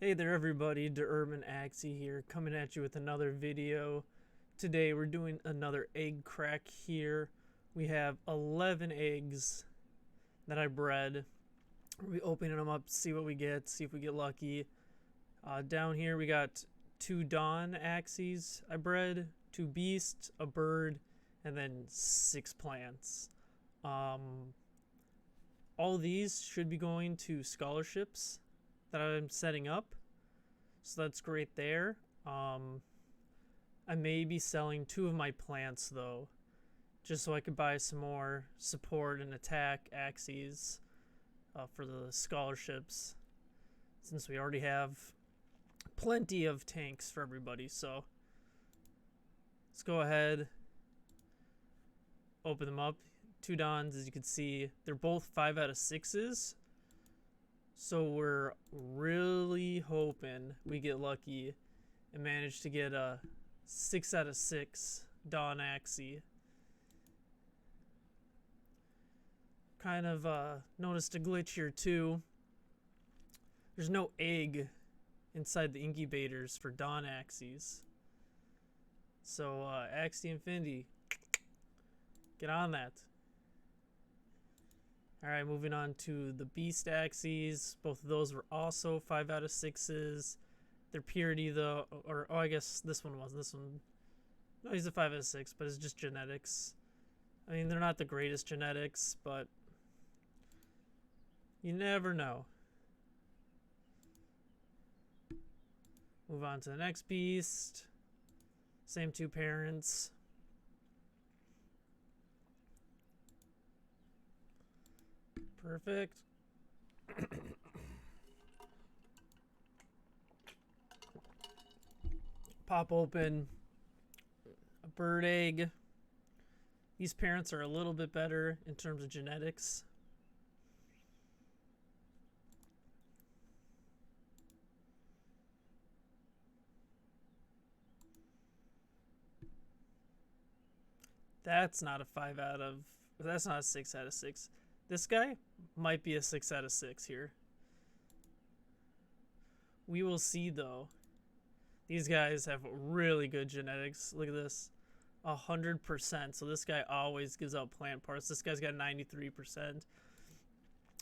Hey there everybody, Per Axie here, coming at you with another video. Today we're doing another egg crack here. We have 11 eggs that I bred. We'll be opening them up, see what we get, see if we get lucky. Down here we got 2 Dawn Axies I bred, 2 Beasts, a bird, and then 6 plants. All these should be going to scholarships that I'm setting up, so that's great there. I may be selling 2 of my plants though, just so I could buy some more support and attack Axies for the scholarships, since we already have plenty of tanks for everybody. So let's go ahead, open them up. 2 Dons, as you can see, they're both 5 out of 6s. So we're really hoping we get lucky and manage to get a 6 out of 6 Dawn Axie. Kind of noticed a glitch here too. There's no egg inside the incubators for Dawn Axies. So Axie Infinity, get on that. Alright, moving on to the Beast Axies. Both of those were also 5 out of 6s. Their purity though, I guess this one was. No, he's a 5 out of 6, but it's just genetics. I mean, they're not the greatest genetics, but you never know. Move on to the next beast. Same 2 parents. Perfect. Pop open a bird egg. These parents are a little bit better in terms of genetics. That's not a 5 out of, that's not a 6 out of 6. This guy might be a 6 out of 6 here. We will see though. These guys have really good genetics. Look at this. 100%. So this guy always gives out plant parts. This guy's got 93%.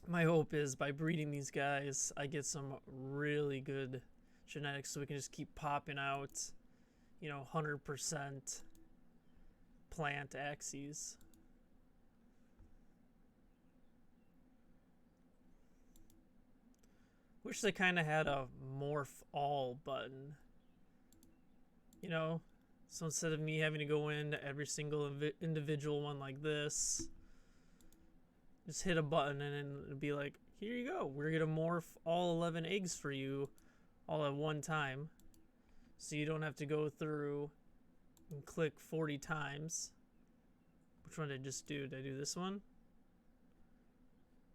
My hope is by breeding these guys, I get some really good genetics so we can just keep popping out, 100% plant Axies. Wish they kind of had a morph all button, so instead of me having to go into every single individual one like this, just hit a button and then it'd be like, here you go, we're gonna morph all 11 eggs for you all at one time, so you don't have to go through and click 40 times. Which one did I just do? Did I do this one?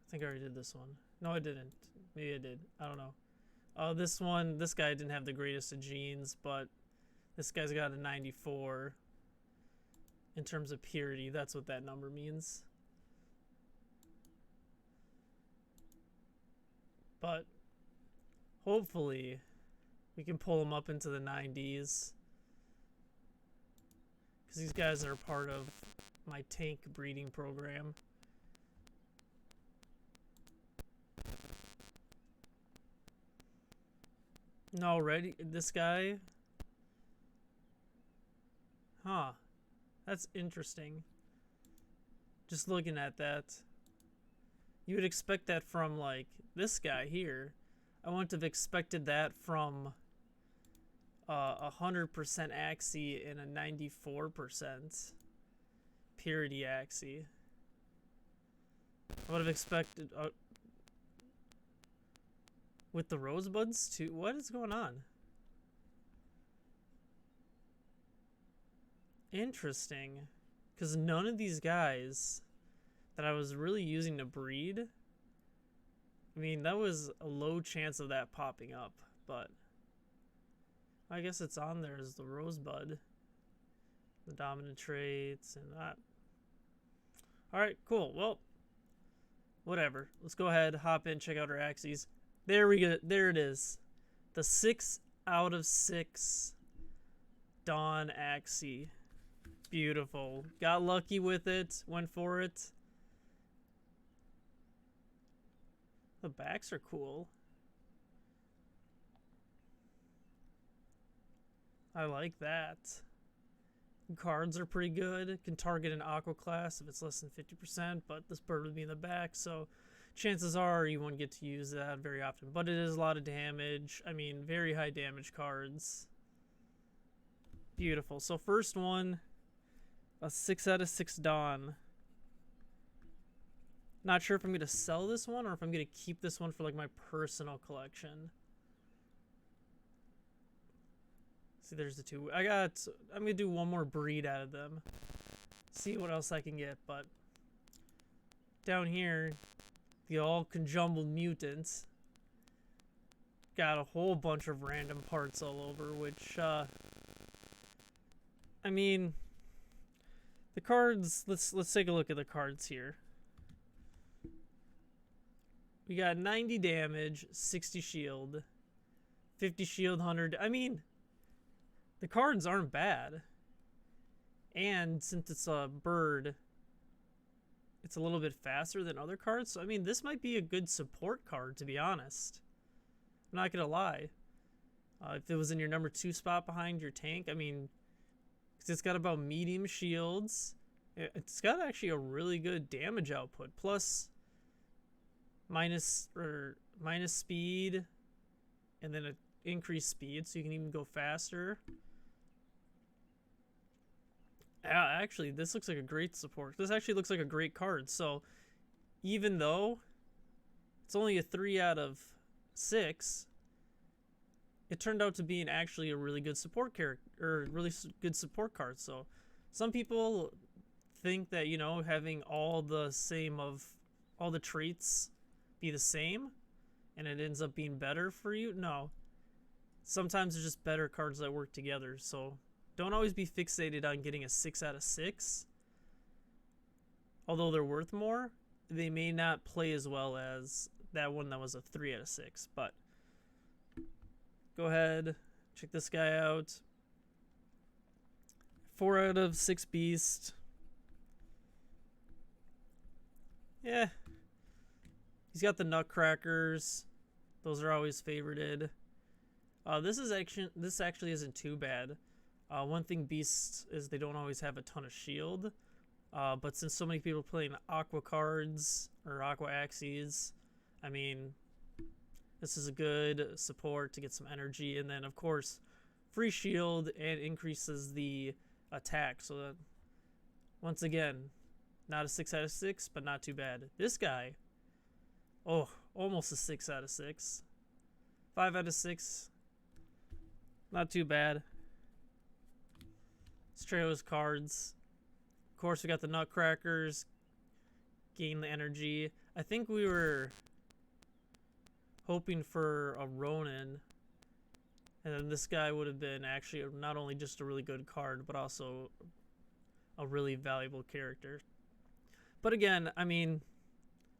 I think I already did this one. No, I didn't. Maybe I did. I don't know. This guy didn't have the greatest of genes, but this guy's got a 94 in terms of purity. That's what that number means. But hopefully we can pull him up into the 90s, because these guys are part of my tank breeding program. No, already this guy? Huh. That's interesting. Just looking at that. You would expect that from, like, this guy here. I wouldn't have expected that from 100% Axie and a 94% purity Axie. I would have expected... with the rosebuds too? What is going on? Interesting. Because none of these guys that I was really using to breed, I mean, that was a low chance of that popping up, but I guess it's on there as the rosebud. The dominant traits and that. Alright, cool. Well, whatever. Let's go ahead, hop in, check out our Axies. There we go. There it is. The 6 out of 6 Dawn Axie. Beautiful. Got lucky with it. Went for it. The backs are cool. I like that. Cards are pretty good. Can target an aqua class if it's less than 50%, but this bird would be in the back, so chances are you won't get to use that very often. But it is a lot of damage. I mean, very high damage cards. Beautiful. So first one, a 6 out of 6 Dawn. Not sure if I'm going to sell this one or if I'm going to keep this one for like my personal collection. See, there's the two. I'm going to do one more breed out of them. See what else I can get. But down here, the all conjumbled mutants. Got a whole bunch of random parts all over, which, I mean, the cards, let's take a look at the cards here. We got 90 damage, 60 shield, 50 shield, 100. I mean, the cards aren't bad. And since it's a bird, it's a little bit faster than other cards. So, I mean, this might be a good support card, to be honest. I'm not going to lie. If it was in your number 2 spot behind your tank, I mean, because it's got about medium shields. It's got actually a really good damage output. Plus, minus speed, and then an increased speed, so you can even go faster. Actually, this looks like a great support. This actually looks like a great card. So, even though it's only a 3 out of 6, it turned out to be actually a really good support character, or really good support card. So, some people think that, you know, having all the traits be the same, and it ends up being better for you. No. Sometimes there's just better cards that work together. So, don't always be fixated on getting a 6 out of 6. Although they're worth more, they may not play as well as that one that was a 3 out of 6. But go ahead, check this guy out. 4 out of 6 beast. Yeah. He's got the nutcrackers. Those are always favorited. This actually isn't too bad. One thing beasts is they don't always have a ton of shield. But since so many people are playing aqua cards or aqua Axies, I mean, this is a good support to get some energy. And then, of course, free shield and increases the attack. So that, once again, not a 6 out of 6, but not too bad. This guy, oh, almost a 6 out of 6. 5 out of 6. Not too bad. Let's try those cards. Of course, we got the nutcrackers. Gain the energy. I think we were hoping for a Ronin. And then this guy would have been actually not only just a really good card, but also a really valuable character. But again, I mean,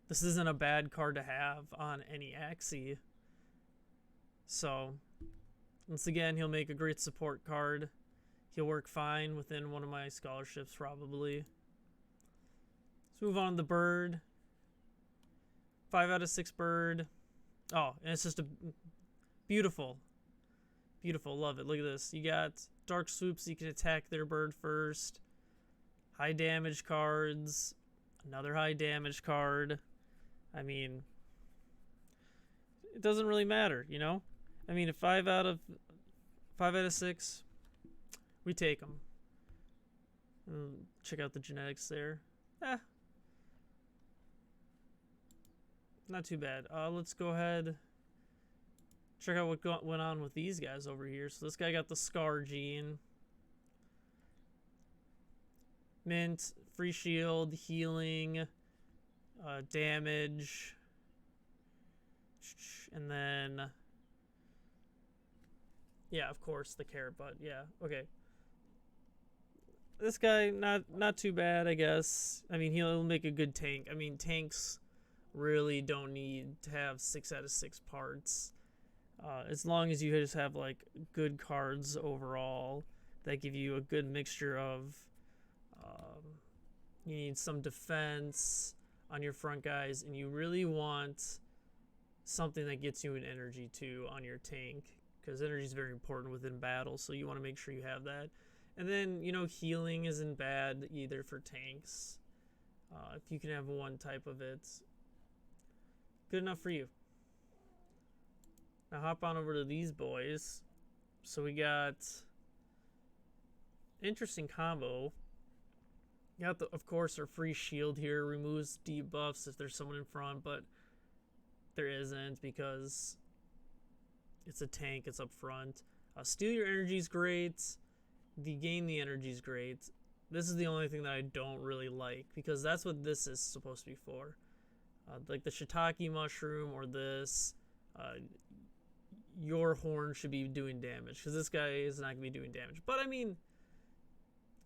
this isn't a bad card to have on any Axie. So, once again, he'll make a great support card. He'll work fine within one of my scholarships, probably. Let's move on to the bird. 5 out of 6 bird. Oh, and it's just a beautiful. Beautiful. Love it. Look at this. You got dark swoops. You can attack their bird first. High damage cards. Another high damage card. I mean, it doesn't really matter, you know? I mean, 5 out of 6, we take them. Check out the genetics there. Not too bad. Let's go ahead. Check out what went on with these guys over here. So this guy got the Scar gene. Mint, free shield, healing, damage. And then, yeah, of course, the carrot butt. Yeah, okay. This guy, not too bad, I guess. I mean, he'll make a good tank. I mean, tanks really don't need to have 6 out of 6 parts. As long as you just have like good cards overall that give you a good mixture of, you need some defense on your front guys, and you really want something that gets you an energy too on your tank, because energy is very important within battle, so you want to make sure you have that. And then, you know, healing isn't bad either for tanks. If you can have one type of it, good enough for you. Now hop on over to these boys. So we got interesting combo. You got, of course, our free shield here. Removes debuffs if there's someone in front, but there isn't because it's a tank, it's up front. Steal your energy is great. Degain the energy is great. This is the only thing that I don't really like, because that's what this is supposed to be for. Like the shiitake mushroom or this, your horn should be doing damage, because this guy is not going to be doing damage. But I mean,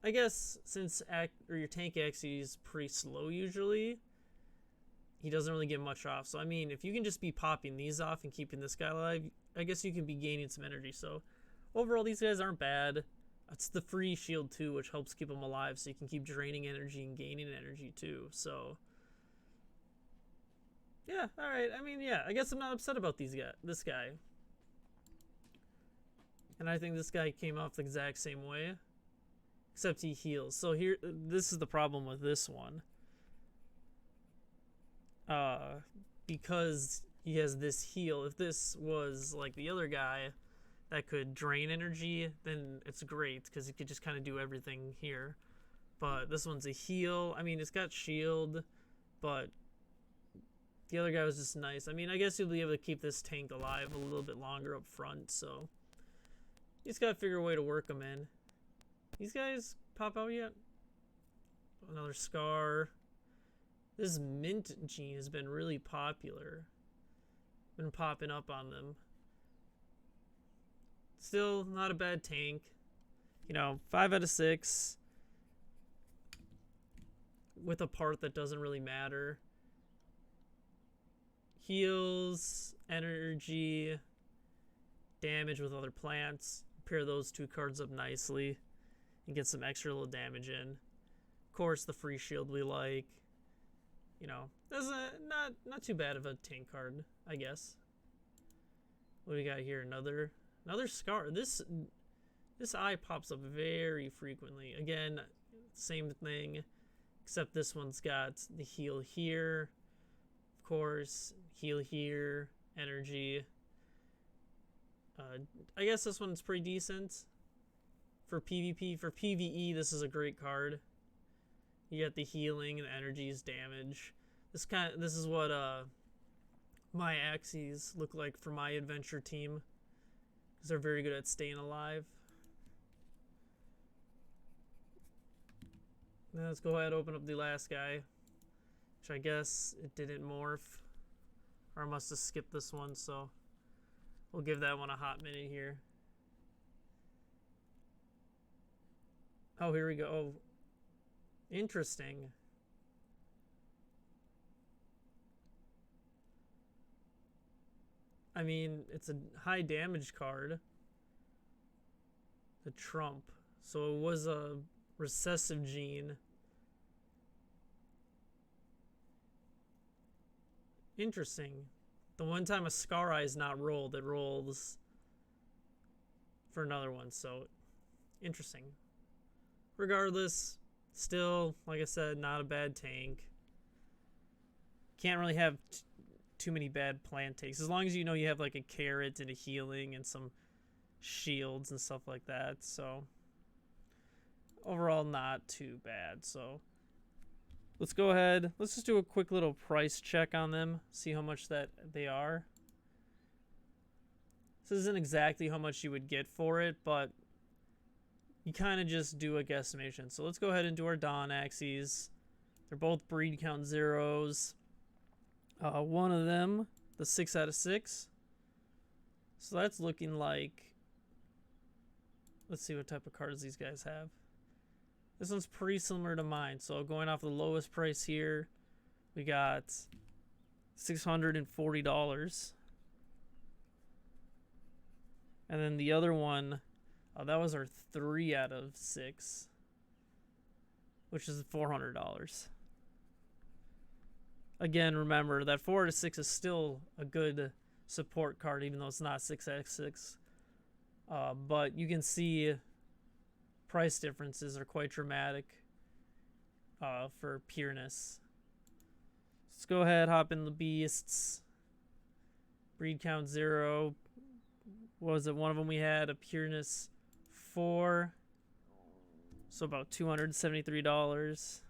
I guess since your tank Axie is pretty slow usually, he doesn't really get much off. So I mean, if you can just be popping these off and keeping this guy alive, I guess you can be gaining some energy. So overall, these guys aren't bad. It's the free shield too, which helps keep them alive, so you can keep draining energy and gaining energy too. So yeah, all right. I mean, yeah, I guess I'm not upset about this guy. And I think this guy came off the exact same way, except he heals. So here, this is the problem with this one. Because he has this heal. If this was like the other guy that could drain energy, then it's great, because he could just kind of do everything here. But this one's a heal. I mean, it's got shield, but the other guy was just nice. I mean, I guess you'll be able to keep this tank alive a little bit longer up front, so you just gotta figure a way to work them in. These guys pop out yet? Another Scar. This Mint gene has been really popular. Been popping up on them. Still not a bad tank. You know, 5 out of 6. With a part that doesn't really matter. Heals, energy, damage with other plants. Pair those two cards up nicely and get some extra little damage in. Of course, the free shield we like. You know, that's not too bad of a tank card, I guess. What do we got here? Another Scar. This eye pops up very frequently. Again, same thing, except this one's got the heal here. Of course, heal here, energy. I guess this one's pretty decent for PvP. For PvE, this is a great card. You get the healing and energy's damage. This is what my Axies look like for my adventure team, because they're very good at staying alive. Now let's go ahead and open up the last guy, which I guess it didn't morph, or I must have skipped this one, so we'll give that one a hot minute here. Oh, here we go. Oh, interesting. I mean, it's a high damage card. The Trump. So it was a recessive gene. Interesting. The one time a Scar Eye is not rolled, it rolls for another one. So interesting. Regardless, still, like I said, not a bad tank. Can't really have too many bad plant takes, as long as you know you have like a carrot and a healing and some shields and stuff like that. So overall, not too bad. So let's go ahead. Let's just do a quick little price check on them, see how much that they are. This isn't exactly how much you would get for it, but you kind of just do a guesstimation. So let's go ahead and do our Dawn Axies. They're both breed count 0s. One of them, the 6 out of 6. So that's looking like, let's see what type of cards these guys have. This one's pretty similar to mine. So going off the lowest price here, we got $640. And then the other one, that was our 3 out of 6, which is $400. Again, remember that 4 out of 6 is still a good support card, even though it's not 6x6. But you can see price differences are quite dramatic for pureness. Let's go ahead, hop in the beasts. Breed count 0. What was it? One of them we had a pureness 4. So about $273.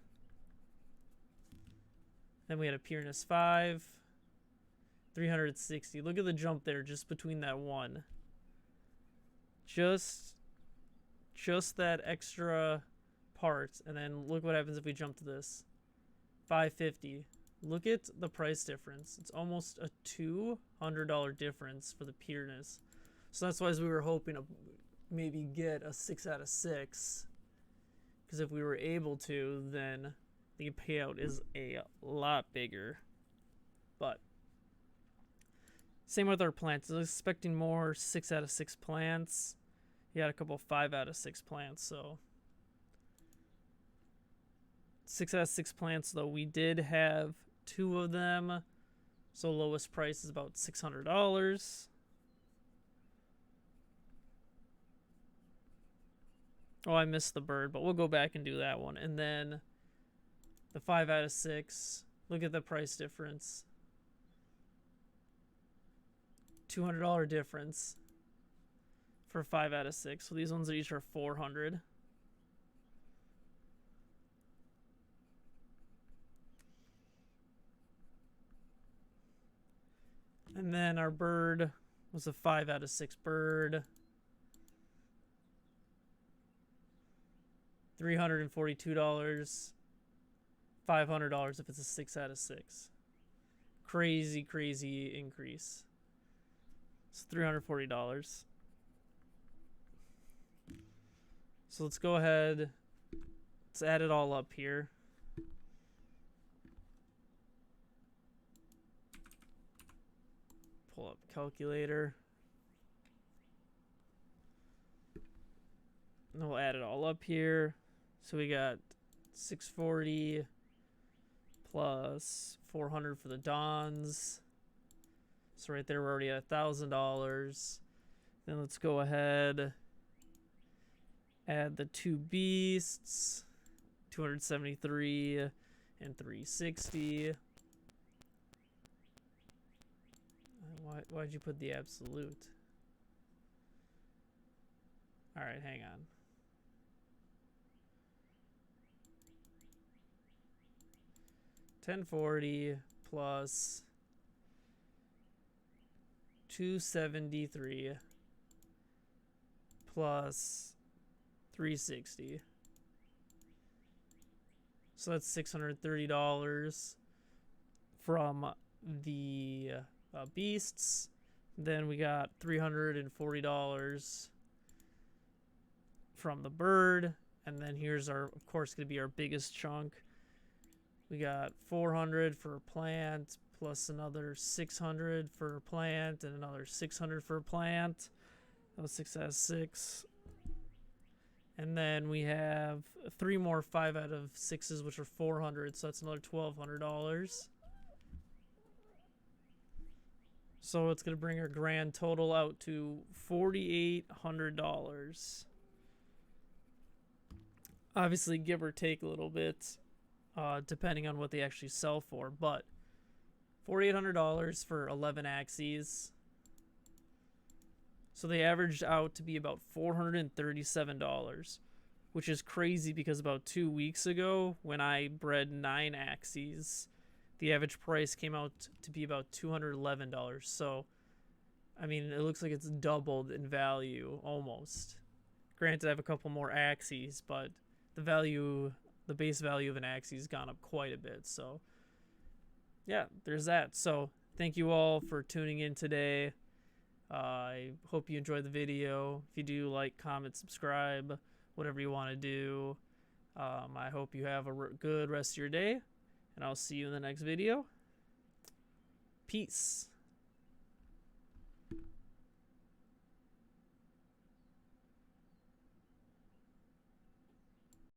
Then we had a pureness 5. 360. Look at the jump there just between that one. Just that extra part. And then look what happens if we jump to this. 550. Look at the price difference. It's almost a $200 difference for the pureness. So that's why we were hoping to maybe get a 6 out of 6. Because if we were able to, then the payout is a lot bigger. But same with our plants. I was expecting more 6 out of 6 plants. He had a couple 5 out of 6 plants. So 6 out of 6 plants, though, we did have 2 of them. So lowest price is about $600. Oh, I missed the bird, but we'll go back and do that one. And then the 5 out of 6. Look at the price difference. $200 difference for 5 out of 6. So these ones each are $400. And then our bird was a 5 out of 6 bird. $342. $500 if it's a 6 out of 6. Crazy increase. It's $340. So let's go ahead. Let's add it all up here. Pull up calculator. And we'll add it all up here. So we got 640 plus 400 for the Dons. So right there we're already at $1,000. Then let's go ahead, add the 2 beasts, 273 and 360. Why'd you put the absolute? All right, hang on. $1,040 plus 273 plus 360. So that's $630 from the beasts. Then we got $340 from the bird. And then here's our, of course, going to be our biggest chunk. We got 400 for a plant, plus another 600 for a plant, and another 600 for a plant. That was 6 out of 6. And then we have 3 more 5 out of 6s, which are 400, so that's another $1,200. So it's going to bring our grand total out to $4,800. Obviously, give or take a little bit, depending on what they actually sell for. But $4,800 for 11 Axies. So they averaged out to be about $437, which is crazy because about 2 weeks ago, when I bred 9 Axies, the average price came out to be about $211. So, I mean, it looks like it's doubled in value almost. Granted, I have a couple more Axies, but the base value of an Axie has gone up quite a bit. So, yeah, there's that. So, thank you all for tuning in today. I hope you enjoyed the video. If you do, like, comment, subscribe, whatever you want to do. I hope you have a good rest of your day, and I'll see you in the next video. Peace.